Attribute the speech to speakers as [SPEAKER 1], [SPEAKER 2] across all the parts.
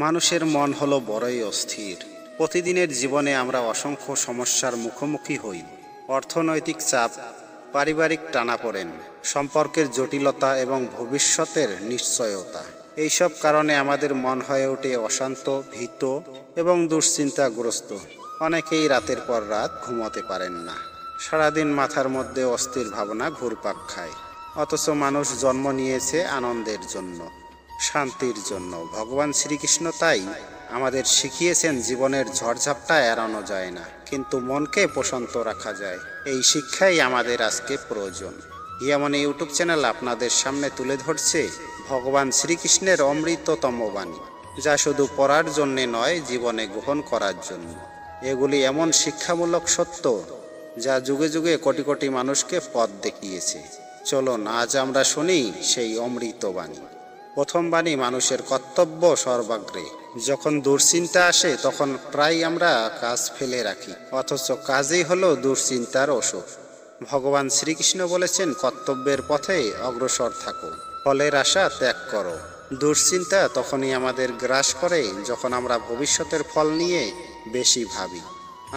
[SPEAKER 1] মানুষের মন হলো বড়ই অস্থির। প্রতিদিনের জীবনে আমরা অসংখ্য সমস্যার মুখোমুখি হই। অর্থনৈতিক চাপ, পারিবারিক টানাপোড়েন, সম্পর্কের জটিলতা এবং ভবিষ্যতের নিশ্চয়তা। এইসব কারণে আমাদের মন হয়ে ওঠে অশান্ত, ভীত এবং দুশ্চিন্তাগ্রস্ত। অনেকেই রাতের পর রাত ঘুমোতে পারেন না। সারাদিন মাথার মধ্যে অস্থির ভাবনা ঘুরপাক খায়। অথচ মানুষ জন্ম নিয়েছে আনন্দের জন্য, শান্তির জন্য। ভগবান শ্রীকৃষ্ণ তাই আমাদের শিখিয়েছেন জীবনের ঝড়ঝাপটা এড়ানো যায় না, কিন্তু মনকে প্রশান্ত রাখা যায়। এই শিক্ষাই আমাদের আজকে প্রয়োজন। ইয়ামন ইউটিউব চ্যানেল আপনাদের সামনে তুলে ধরছে ভগবান শ্রীকৃষ্ণের অমৃততম বাণী, যা শুধু পড়ার জন্যে নয়, জীবনে গ্রহণ করার জন্য। এগুলি এমন শিক্ষামূলক সত্য যা যুগে যুগে কোটি কোটি মানুষকে পথ দেখিয়েছে। চলুন আজ আমরা শুনি সেই অমৃত বাণী। প্রথম বাণী, মানুষের কর্তব্য সর্বাগ্রে। যখন দুশ্চিন্তা আসে তখন প্রায় আমরা কাজ ফেলে রাখি, অথচ কাজই হলো দুশ্চিন্তার ওষুধ। ভগবান শ্রীকৃষ্ণ বলেছেন, কর্তব্যের পথে অগ্রসর থাকো, ফলের আশা ত্যাগ করো। দুশ্চিন্তা তখনই আমাদের গ্রাস করে যখন আমরা ভবিষ্যতের ফল নিয়ে বেশি ভাবি।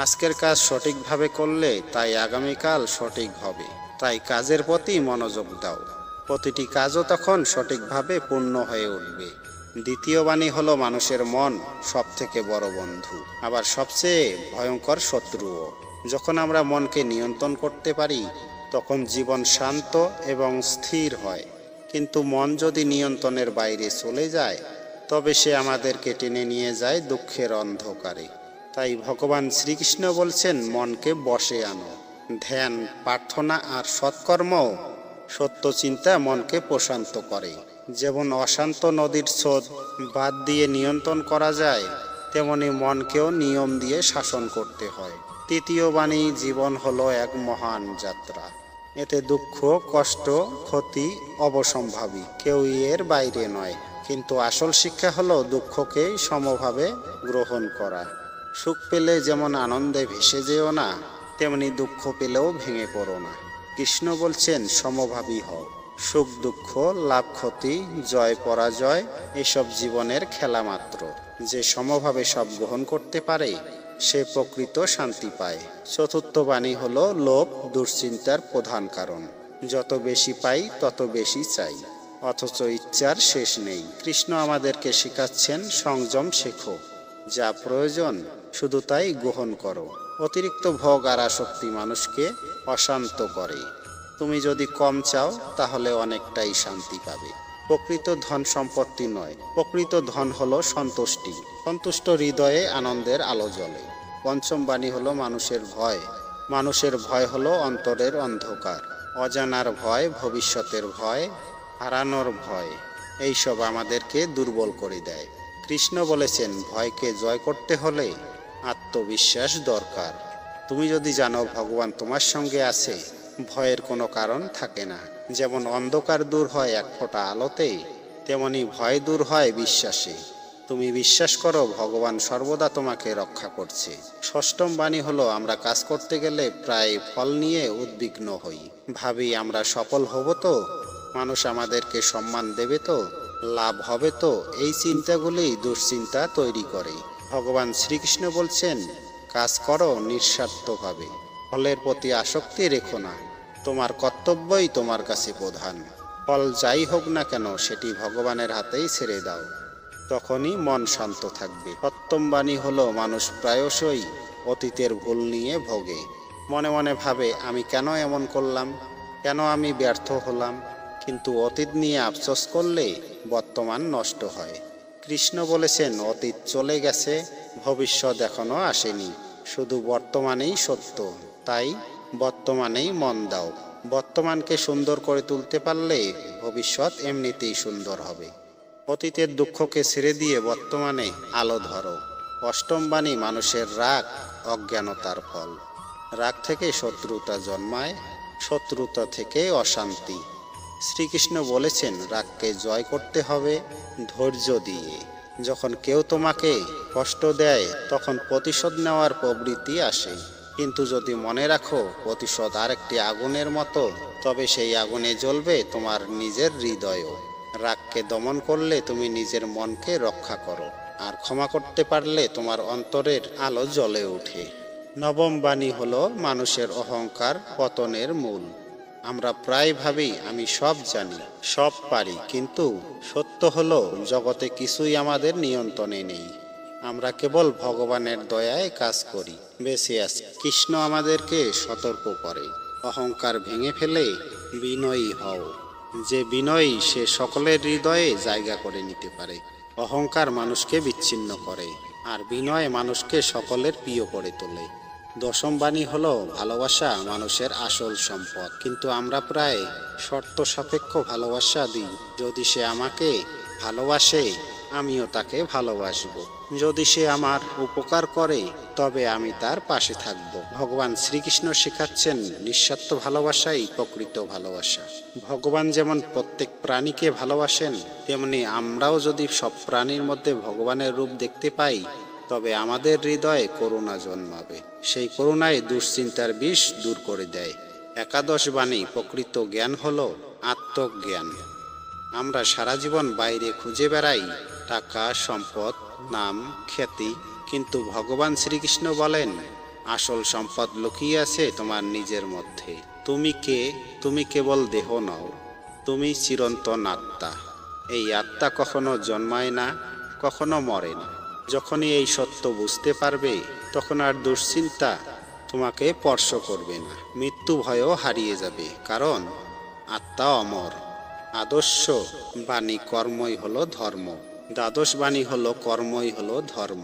[SPEAKER 1] আজকের কাজ সঠিকভাবে করলে তাই আগামীকাল সঠিক হবে। তাই কাজের প্রতি মনোযোগ দাও, প্রতিটি কাজও তখন সঠিকভাবে পূর্ণ হয়ে উঠবে। দ্বিতীয় বাণী হলো, মানুষের মন সব থেকে বড় বন্ধু, আবার সবচেয়ে ভয়ঙ্কর শত্রুও। যখন আমরা মনকে নিয়ন্ত্রণ করতে পারি তখন জীবন শান্ত এবং স্থির হয়। কিন্তু মন যদি নিয়ন্ত্রণের বাইরে চলে যায় তবে সে আমাদেরকে টেনে নিয়ে যায় দুঃখের অন্ধকারে। তাই ভগবান শ্রীকৃষ্ণ বলছেন, মনকে বশে আনো। ধ্যান, প্রার্থনা আর সৎকর্ম, সত্য চিন্তা মনকে প্রশান্ত করে। যেমন অশান্ত নদীর স্রোত বাঁধ দিয়ে নিয়ন্ত্রণ করা যায়, তেমনি মনকেও নিয়ম দিয়ে শাসন করতে হয়। তৃতীয় বাণী, জীবন হলো এক মহান যাত্রা। এতে দুঃখ, কষ্ট, ক্ষতি অবশ্যম্ভাবী, কেউই এর বাইরে নয়। কিন্তু আসল শিক্ষা হলো দুঃখকেই সমভাবে গ্রহণ করা। সুখ পেলে যেমন আনন্দে ভেসে যেও না, তেমনি দুঃখ পেলেও ভেঙে পড়ো না। কৃষ্ণ বলছেন, সমভাবী হও। সুখ দুঃখ, লাভ ক্ষতি, জয় পরাজয় এসব জীবনের খেলা মাত্র। যে সমভাবে সব গ্রহণ করতে পারে সে প্রকৃত শান্তি পায়। চতুর্থ বাণী হলো, লোভ দুশ্চিন্তার প্রধান কারণ। যত বেশি পাই তত বেশি চাই, অথচ ইচ্ছার শেষ নেই। কৃষ্ণ আমাদেরকে শেখাচ্ছেন, সংযম শেখো, যা প্রয়োজন শুধু তাই গ্রহণ করো। অতিরিক্ত ভোগ আর আসক্তি মানুষকে অশান্ত করে। তুমি যদি কম চাও তাহলে অনেকটাই শান্তি পাবে। প্রকৃত ধন সম্পত্তি নয়, প্রকৃত ধন হলো সন্তুষ্টি। সন্তুষ্ট হৃদয়ে আনন্দের আলো জ্বলে। পঞ্চম বাণী হলো, মানুষের ভয়। মানুষের ভয় হলো অন্তরের অন্ধকার। অজানার ভয়, ভবিষ্যতের ভয়, হারানোর ভয়, এইসব আমাদেরকে দুর্বল করে দেয়। কৃষ্ণ বলেছেন, ভয়কে জয় করতে হলে আত্মবিশ্বাস দরকার। তুমি যদি জানো ভগবান তোমার সঙ্গে আছে, ভয়ের কোনো কারণ থাকে না। যেমন অন্ধকার দূর হয় এক ফোঁটা আলোতে, তেমনি ভয় দূর হয় বিশ্বাসে। তুমি বিশ্বাস করো ভগবান সর্বদা তোমাকে রক্ষা করছে। ষষ্ঠম বাণী হলো, আমরা কাজ করতে গেলে প্রায় ফল নিয়ে উদ্বিগ্ন হই। ভাবি, আমরা সফল হব তো, মানুষ আমাদেরকে সম্মান দেবে তো, লাভ হবে তো। এই চিন্তাগুলোই দুশ্চিন্তা তৈরি করে। ভগবান শ্রীকৃষ্ণ বলছেন, কাজ করো নিঃস্বার্থভাবে, ফলের প্রতি আসক্তি রেখো না। তোমার কর্তব্যই তোমার কাছে প্রধান। ফল যাই হোক না কেন সেটি ভগবানের হাতেই ছেড়ে দাও, তখনই মন শান্ত থাকবে। সপ্তম বাণী হলো, মানুষ প্রায়শই অতীতের ভুল নিয়ে ভোগে। মনে মনে ভাবে, আমি কেন এমন করলাম, কেন আমি ব্যর্থ হলাম। কিন্তু অতীত নিয়ে আফসোস করলে বর্তমান নষ্ট হয়। কৃষ্ণ বলেছেন, অতীত চলে গেছে, ভবিষ্যৎ এখনো আসেনি, শুধু বর্তমানেই সত্য। তাই বর্তমানেই মন দাও। বর্তমানকে সুন্দর করে তুলতে পারলে ভবিষ্যৎ এমনিতেই সুন্দর হবে। অতীতের দুঃখকে ছেড়ে দিয়ে বর্তমানে আলো ধরো। অষ্টম বাণী, মানুষের রাগ অজ্ঞানতার ফল। রাগ থেকে শত্রুতা জন্মায়, শত্রুতা থেকে অশান্তি। শ্রীকৃষ্ণ বলেছেন, রাগকে জয় করতে হবে ধৈর্য দিয়ে। যখন কেউ তোমাকে কষ্ট দেয় তখন প্রতিশোধ নেওয়ার প্রবৃত্তি আসে, কিন্তু যদি মনে রাখো প্রতিশোধ আরেকটি আগুনের মতো, তবে সেই আগুনে জ্বলবে তোমার নিজের হৃদয়ও। রাগকে দমন করলে তুমি নিজের মনকে রক্ষা করো। আর ক্ষমা করতে পারলে তোমার অন্তরের আলো জ্বলে ওঠে। নবম বাণী হলো মানুষের অহংকার পতনের মূল। আমরা প্রায় ভাবি আমি সব জানি, সব পারি, কিন্তু সত্য হলো জগতে কিছুই আমাদের নিয়ন্ত্রণে নেই। আমরা কেবল ভগবানের দয়ায় কাজ করি, বেঁচে আছি। কৃষ্ণ আমাদেরকে সতর্ক করে, অহংকার ভেঙে ফেলে বিনয়ী হও। যে বিনয়ী সে সকলের হৃদয়ে জায়গা করে নিতে পারে। অহংকার মানুষকে বিচ্ছিন্ন করে, আর বিনয় মানুষকে সকলের প্রিয় করে তোলে। দশম বাণী হলো ভালোবাসা মানুষের আসল সম্পদ। কিন্তু আমরা প্রায় শর্ত সাপেক্ষ ভালোবাসা দিই। যদি সে আমাকে ভালোবাসে আমিও তাকে ভালোবাসব, যদি সে আমার উপকার করে তবে আমি তার পাশে থাকব। ভগবান শ্রীকৃষ্ণ শেখাচ্ছেন নিঃস্বার্থ ভালোবাসাই প্রকৃত ভালোবাসা। ভগবান যেমন প্রত্যেক প্রাণীকে ভালোবাসেন, তেমনি আমরাও যদি সব প্রাণীর মধ্যে ভগবানের রূপ দেখতে পাই তবে আমাদের হৃদয়ে করুণা জন্মাবে। সেই করুণায় দুশ্চিন্তার বিষ দূর করে দেয়। একাদশ বাণী প্রকৃত জ্ঞান হলো আত্মজ্ঞান। আমরা সারা জীবন বাইরে খুঁজে বেড়াই টাকা, সম্পদ, নাম, খ্যাতি, কিন্তু ভগবান শ্রীকৃষ্ণ বলেন আসল সম্পদ লুকিয়ে আছে তোমার নিজের মধ্যে। তুমি কে? তুমি কেবল দেহ নও, তুমি চিরন্তন আত্মা। এই আত্মা কখনো জন্মায় না, কখনো মরে না। যখনই এই সত্য বুঝতে পারবে তখন আর দুশ্চিন্তা তোমাকে স্পর্শ করবে না। মৃত্যু ভয়ও হারিয়ে যাবে, কারণ আত্মা অমর। আদর্শ বাণী কর্মই হলো ধর্ম। দ্বাদশ বাণী হলো কর্মই হলো ধর্ম।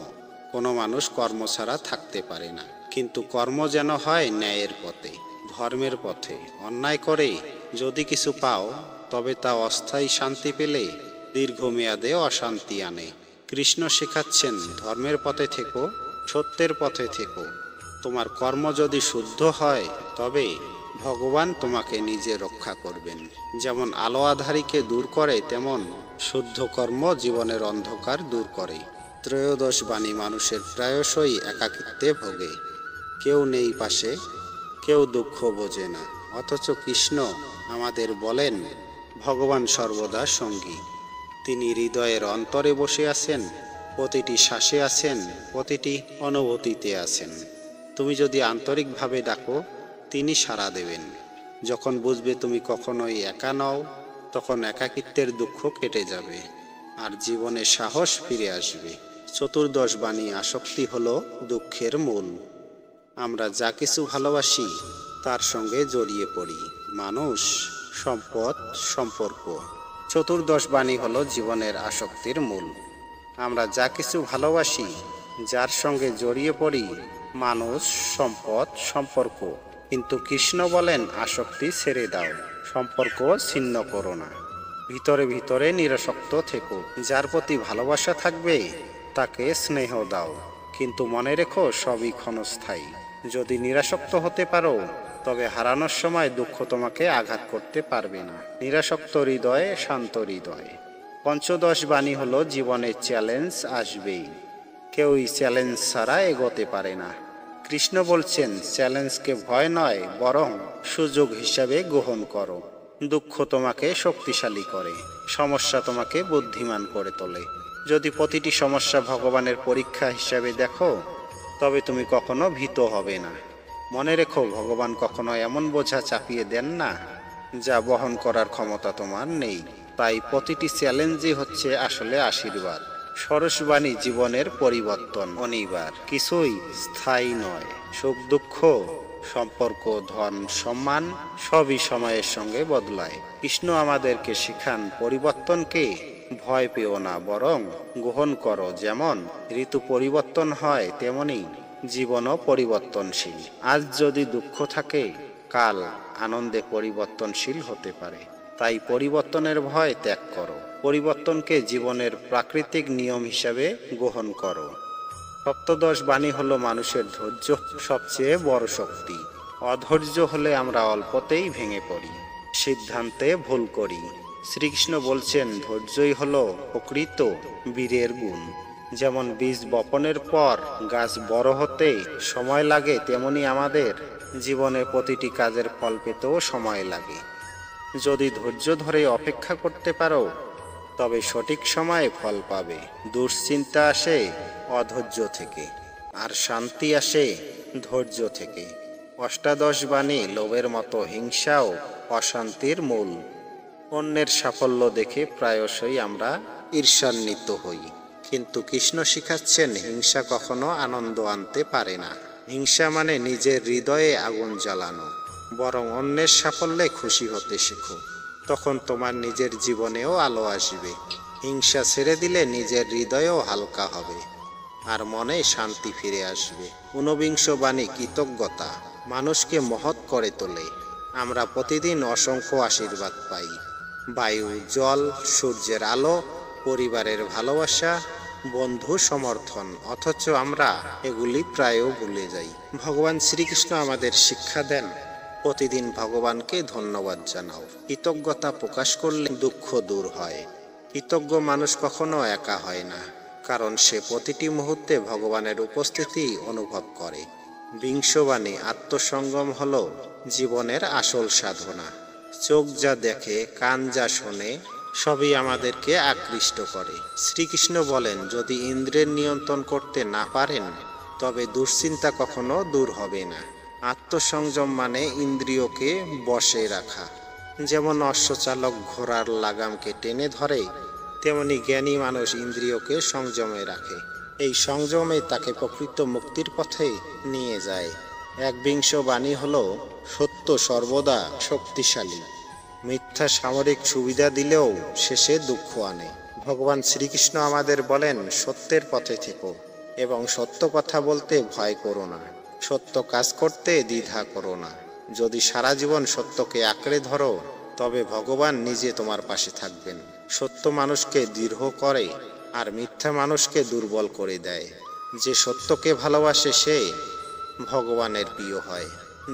[SPEAKER 1] কোনো মানুষ কর্ম ছাড়া থাকতে পারে না, কিন্তু কর্ম যেন হয় ন্যায়ের পথে, ধর্মের পথে। অন্যায় করে যদি কিছু পাও তবে তা অস্থায়ী শান্তি পেলে দীর্ঘমেয়াদে অশান্তি আনে। কৃষ্ণ শেখাচ্ছেন ধর্মের পথে থেকো, সত্যের পথে থেকো। তোমার কর্ম যদি শুদ্ধ হয় তবে ভগবান তোমাকে নিজে রক্ষা করবেন। যেমন আলো আঁধারিকে দূর করে, তেমন শুদ্ধ কর্ম জীবনের অন্ধকার দূর করে। ত্রয়োদশ বাণী মানুষের প্রায়শই একাকিত্বে ভোগে। কেউ নেই পাশে, কেউ দুঃখ বোঝে না। অথচ কৃষ্ণ আমাদের বলেন ভগবান সর্বদা সঙ্গী। তিনি হৃদয়ের অন্তরে বসে আছেন, প্রতিটি শ্বাসে আছেন, প্রতিটি অনুভূতিতে আছেন। তুমি যদি আন্তরিকভাবে ডাকো তিনি সাড়া দেবেন। যখন বুঝবে তুমি কখনোই একা নও, তখন একাকিত্বের দুঃখ কেটে যাবে আর জীবনে সাহস ফিরে আসবে। চতুর্দশ বাণী আসক্তি হলো দুঃখের মূল। আমরা যা কিছু ভালোবাসি তার সঙ্গে জড়িয়ে পড়ি, মানুষ, সম্পদ, সম্পর্ক। চতুর্দশ বাণী হলো জীবনের আসক্তির মূল। আমরা যা কিছু ভালোবাসি, যার সঙ্গে জড়িয়ে পড়ি, মানুষ, সম্পদ, সম্পর্ক। কিন্তু কৃষ্ণ বলেন আসক্তি ছেড়ে দাও, সম্পর্ক ছিন্ন করো না। ভিতরে ভিতরে নিরাসক্ত থেকো। যার প্রতি ভালোবাসা থাকবে তাকে স্নেহ দাও, কিন্তু মনে রেখো সবই ক্ষণস্থায়ী। যদি নিরাসক্ত হতে পারো তবে হারানোর সময় দুঃখ তোমাকে আঘাত করতে পারবে না। নিরাসক্ত হৃদয় শান্ত হৃদয়। পঞ্চদশ বাণী হলো জীবনের চ্যালেঞ্জ আসবেই, কেউই চ্যালেঞ্জ ছাড়া এগোতে পারে না। কৃষ্ণ বলছেন চ্যালেঞ্জকে ভয় নয়, বরং সুযোগ হিসাবে গ্রহণ করো। দুঃখ তোমাকে শক্তিশালী করে, সমস্যা তোমাকে বুদ্ধিমান করে তোলে। যদি প্রতিটি সমস্যা ভগবানের পরীক্ষা হিসাবে দেখো তবে তুমি কখনো ভীত হবে না। মনে রেখো ভগবান কখনো এমন বোঝা চাপিয়ে দেন না যা বহন করার ক্ষমতা তোমার নেই। তাই প্রতিটি চ্যালেঞ্জই হচ্ছে আসলে আশীর্বাদ। সরসবাণী জীবনের পরিবর্তন অনিবার, কিছুই স্থায়ী নয়। সুখ দুঃখ, সম্পর্ক, ধন, সম্মান সবই সময়ের সঙ্গে বদলায়। কৃষ্ণ আমাদেরকে শেখান পরিবর্তনকে ভয় পেও না, বরং গ্রহণ করো। যেমন ঋতু পরিবর্তন হয় তেমনি জীবনও পরিবর্তনশীল। আজ যদি দুঃখ থাকে কাল আনন্দে পরিবর্তনশীল হতে পারে। তাই পরিবর্তনের ভয় ত্যাগ করো, পরিবর্তনকে জীবনের প্রাকৃতিক নিয়ম হিসাবে গ্রহণ করো। সপ্তদশ বাণী হলো মানুষের ধৈর্য সবচেয়ে বড় শক্তি। অধৈর্য হলে আমরা অল্পতেই ভেঙে পড়ি, সিদ্ধান্তে ভুল করি। শ্রীকৃষ্ণ বলছেন ধৈর্যই হলো প্রকৃত বীরের গুণ। যেমন বীজ বপনের পর গাছ বড় হতে সময় লাগে, তেমনি আমাদের জীবনে প্রতিটি কাজের ফল পেতেও সময় লাগে। যদি ধৈর্য ধরে অপেক্ষা করতে পারো তবে সঠিক সময়ে ফল পাবে। দুশ্চিন্তা আসে অধৈর্য থেকে, আর শান্তি আসে ধৈর্য থেকে। অষ্টাদশ বাণী লোভের মতো হিংসাও অশান্তির মূল। অন্যের সাফল্য দেখে প্রায়শই আমরা ঈর্ষান্বিত হই, কিন্তু কৃষ্ণ শিখাচ্ছেন হিংসা কখনো আনন্দ আনতে পারে না। হিংসা মানে নিজের হৃদয়ে আগুন জ্বালানো। বরং অন্যের সাফল্যে খুশি হতে শেখো, তখন তোমার নিজের জীবনেও আলো আসবে। হিংসা ছেড়ে দিলে নিজের হৃদয়ও হালকা হবে, আর মনে শান্তি ফিরে আসবে। ঊনবিংশ বাণী কৃতজ্ঞতা মানুষকে মহৎ করে তোলে। আমরা প্রতিদিন অসংখ্য আশীর্বাদ পাই, বায়ু, জল, সূর্যের আলো, পরিবারের ভালোবাসা, বন্ধু সমর্থন, অথচ আমরা এগুলি প্রায়ও ভুলে যাই। ভগবান শ্রীকৃষ্ণ আমাদের শিক্ষা দেন, প্রতিদিন ভগবানকে ধন্যবাদ জানাও। কৃতজ্ঞতা প্রকাশ করলে দুঃখ দূর হয়। কৃতজ্ঞ মানুষ কখনো একা হয় না, কারণ সে প্রতিটি মুহূর্তে ভগবানের উপস্থিতি অনুভব করে। বিংশ বাণী আত্মসংযম হল জীবনের আসল সাধনা। চোখ যা দেখে, কান যা শোনে, সবই আমাদেরকে আকৃষ্ট করে। শ্রীকৃষ্ণ বলেন, যদি ইন্দ্রিয়ের নিয়ন্ত্রণ করতে না পারেন তবে দুশ্চিন্তা কখনো দূর হবে না। আত্মসংযম মানে ইন্দ্রিয়কে বশে রাখা। যেমন অশ্বচালক ঘোড়ার লাগামকে টেনে ধরে, তেমনি জ্ঞানী মানুষ ইন্দ্রিয়কে সংযমে রাখে। এই সংযমে তাকে প্রকৃত মুক্তির পথে নিয়ে যায়। একবিংশ বাণী হল সত্য সর্বদা শক্তিশালী। মিথ্যা সামরিক সুবিধা দিলেও শেষে দুঃখ আনে। ভগবান শ্রীকৃষ্ণ আমাদের বলেন, সত্যের পথে থেকো এবং সত্য কথা বলতে ভয় করো না, সত্য কাজ করতে দ্বিধা করো না। যদি সারা জীবন সত্যকে আঁকড়ে ধরো, তবে ভগবান নিজে তোমার পাশে থাকবেন। সত্য মানুষকে দৃঢ় করে, আর মিথ্যা মানুষকে দুর্বল করে দেয়। যে সত্যকে ভালোবাসে সে ভগবানের প্রিয় হয়।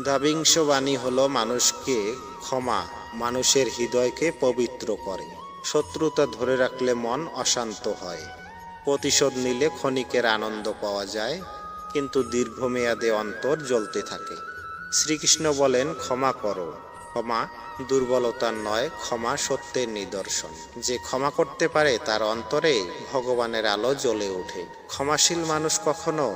[SPEAKER 1] দ্বাবিংশ বাণী হলো মানুষকে ক্ষমা মানুষের হৃদয়কে পবিত্র করে। শত্রুতা ধরে রাখলে মন অশান্ত হয়। প্রতিশোধ নিলে ক্ষণিকের আনন্দ পাওয়া যায়, কিন্তু দীর্ঘমেয়াদে অন্তর জ্বলতে থাকে। শ্রীকৃষ্ণ বলেন, ক্ষমা করো। ক্ষমা দুর্বলতার নয়, ক্ষমা সত্যের নিদর্শন। যে ক্ষমা করতে পারে তার অন্তরে ভগবানের আলো জ্বলে ওঠে। ক্ষমাশীল মানুষ কখনো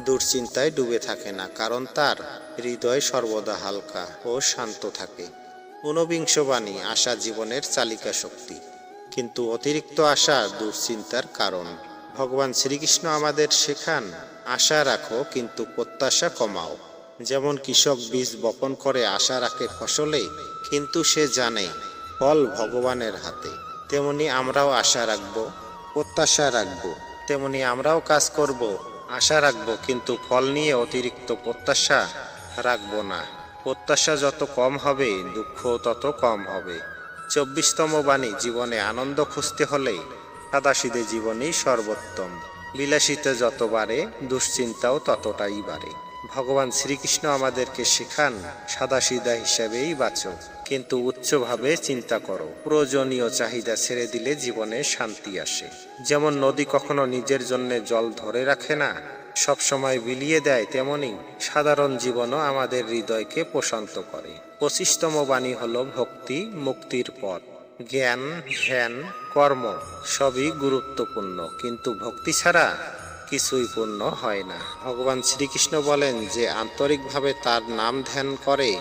[SPEAKER 1] দুশ্চিন্তায় ডুবে থাকে না, কারণ তার হৃদয় সর্বদা হালকা ও শান্ত থাকে। ঊনবিংশ বাণী আশা জীবনের চালিকা শক্তি, কিন্তু অতিরিক্ত আশা দুশ্চিন্তার কারণ। ভগবান শ্রীকৃষ্ণ আমাদের শেখান, আশা রাখো কিন্তু প্রত্যাশা কমাও। যেমন কৃষক বীজ বপন করে আশা রাখে ফসলে, কিন্তু সে জানে ফল ভগবানের হাতে। তেমনি আমরাও আশা রাখবো, প্রত্যাশা রাখবো। তেমনি আমরাও কাজ করব, আশা রাখবো, কিন্তু ফল নিয়ে অতিরিক্ত প্রত্যাশা রাখবো না। প্রত্যাশা যত কম হবে, দুঃখ তত কম হবে। 24তম বাণী জীবনে আনন্দ খুঁজতে হলে সাদাসিধে জীবনই সর্বোত্তম। বিলাসিতা যত বাড়ে, দুশ্চিন্তাও ততটাই বাড়ে। ভগবান শ্রীকৃষ্ণ আমাদেরকে শেখান, সাদাসিধা হিসাবেই বাঁচো, কিন্তু উচ্চভাবে চিন্তা করো। প্রয়োজনীয় চাহিদা ছেড়ে দিলে জীবনে শান্তি আসে। যেমন নদী কখনো নিজের জন্য জল ধরে রাখে না, সব সময় বিলিয়ে দেয়, তেমনি সাধারণ জীবনও আমাদের হৃদয়কে প্রশান্ত করে। 25তম বাণী হলো ভক্তি মুক্তির পথ। জ্ঞান, ধ্যান, কর্ম সবই গুরুত্বপূর্ণ, কিন্তু ভক্তি ছাড়া কিছুই পূর্ণ হয় না। ভগবান শ্রীকৃষ্ণ বলেন, যে আন্তরিকভাবে তার নাম ধ্যান করে,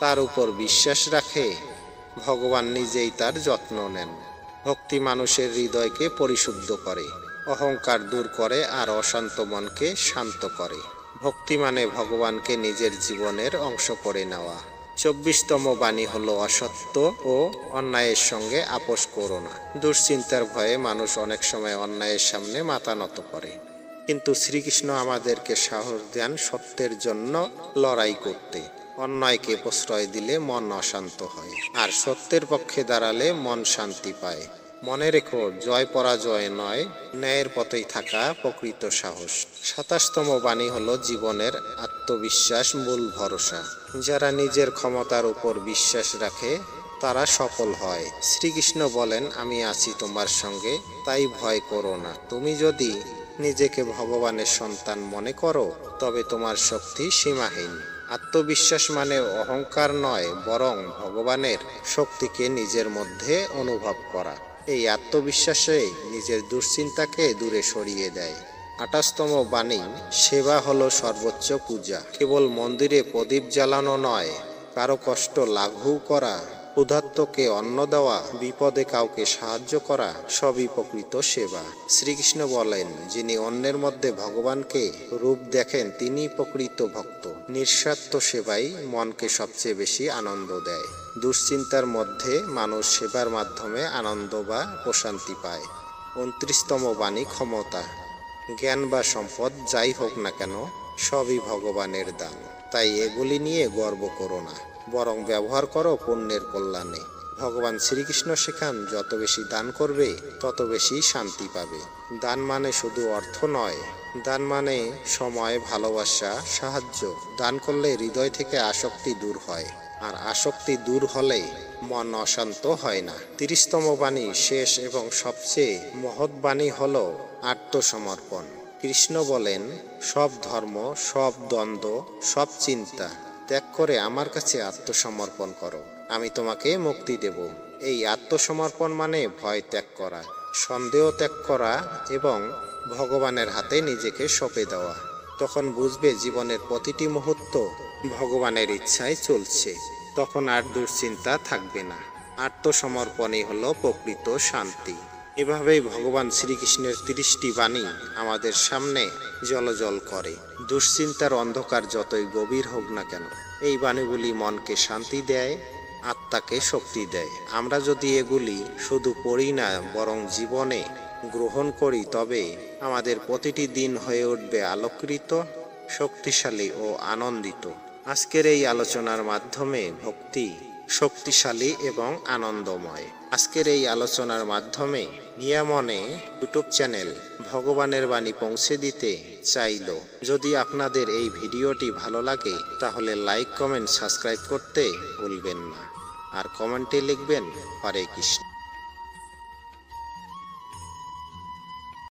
[SPEAKER 1] তার উপর বিশ্বাস রাখে, ভগবান নিজেই তার যত্ন নেন। ভক্তি মানুষের হৃদয়কে পরিশুদ্ধ করে, অহংকার দূর করে, আর অশান্ত মনকে শান্ত করে। ভক্তি মানে ভগবানকে নিজের জীবনের অংশ করে নেওয়া। 24তম বাণী হলো অসত্য ও অন্যায়ের সঙ্গে আপোষ করো না। দুশ্চিন্তার ভয়ে মানুষ অনেক সময় অন্যায়ের সামনে মাথা নত করে, কিন্তু শ্রীকৃষ্ণ আমাদেরকে সাহস দেন সত্যের জন্য লড়াই করতে। অন্যায়কে প্রশ্রয় দিলে মন অশান্ত হয়, আর সত্যের পক্ষে দাঁড়ালে মন শান্তি পায়। মনে রেখো, জয় পরাজয় নয়, ন্যায়ের পথেই থাকা প্রকৃত সাহস। 27তম বাণী হলো জীবনের আত্মবিশ্বাস মূল ভরসা। যারা নিজের ক্ষমতার উপর বিশ্বাস রাখে তারা সফল হয়। শ্রীকৃষ্ণ বলেন, আমি আছি তোমার সঙ্গে, তাই ভয় করো না। তুমি যদি নিজেকে ভগবানের সন্তান মনে করো, তবে তোমার শক্তি সীমাহীন। আত্মবিশ্বাস মানে অহংকার নয়, বরং ভগবানের শক্তিকে নিজের মধ্যে অনুভব করা। এই আত্মবিশ্বাসে নিজের দুশ্চিন্তাকে দূরে সরিয়ে দেয়। 28তম বাণী, সেবা হলো সর্বোচ্চ পূজা। কেবল মন্দিরে প্রদীপ জ্বালানো নয়, কারো কষ্ট লাঘব করা, ক্ষুধার্তকে অন্ন দেওয়া, বিপদে কাউকে সাহায্য করা সবই প্রকৃত সেবা। শ্রীকৃষ্ণ বলেন, যিনি অন্যের মধ্যে ভগবানকে রূপ দেখেন তিনিই প্রকৃত ভক্ত। নিঃস্বার্থ সেবাই মনকে সবচেয়ে বেশি আনন্দ দেয়। দুশ্চিন্তার মধ্যে মানুষ সেবার মাধ্যমে আনন্দ বা প্রশান্তি পায়। 29তম বাণী, ক্ষমতা। জ্ঞান বা সম্পদ যাই হোক না কেন, সবই ভগবানের দান। তাই এগুলি নিয়ে গর্ব করো না, বরং ব্যবহার করো পুণ্যের কল্যাণে। ভগবান শ্রীকৃষ্ণ শেখান, যত বেশি দান করবে তত বেশি শান্তি পাবে। দান মানে শুধু অর্থ নয়, দান মানে সময়, ভালোবাসা, সাহায্য। দান করলে হৃদয় থেকে আসক্তি দূর হয়, আর আসক্তি দূর হলে মন অশান্ত হয় না। 30তম বাণী, শেষ এবং সবচেয়ে মহৎ বাণী হল আত্মসমর্পণ। কৃষ্ণ বলেন, সব ধর্ম, সব দ্বন্দ্ব, সব চিন্তা ত্যাগ করে আমার কাছে আত্মসমর্পণ করো, আমি তোমাকে মুক্তি দেব। এই আত্মসমর্পণ মানে ভয় ত্যাগ করা, সন্দেহ ত্যাগ করা এবং ভগবানের হাতে নিজেকে সঁপে দেওয়া। তখন বুঝবে জীবনের প্রতিটি মুহূর্ত ভগবানের ইচ্ছায় চলছে। তখন আর দুশ্চিন্তা থাকবে না। আত্মসমর্পণই হলো প্রকৃত শান্তি। এভাবেই ভগবান শ্রীকৃষ্ণের 30টি বাণী আমাদের সামনে জ্বলজ্বল করে। দুশ্চিন্তার অন্ধকার যতই গভীর হোক না কেন, এই বাণীগুলি মনকে শান্তি দেয়, আত্মাকে শক্তি দেয়। আমরা যদি এগুলি শুধু পড়ি না, বরং জীবনে গ্রহণ করি, তবে আমাদের প্রতিটি দিন হয়ে উঠবে আলোকিত, শক্তিশালী ও আনন্দিত। আজকের এই আলোচনার মাধ্যমে ভক্তি শক্তিশালী এবং আনন্দময়। আজকের এই আলোচনার মাধ্যমে নিয়ামনে ইউটিউব চ্যানেল ভগবানের বাণী পৌঁছে দিতে চাইল। যদি আপনাদের এই ভিডিওটি ভালো লাগে তাহলে লাইক, কমেন্ট, সাবস্ক্রাইব করতে ভুলবেন না। আর কমেন্টে লিখবেন হরে কৃষ্ণ।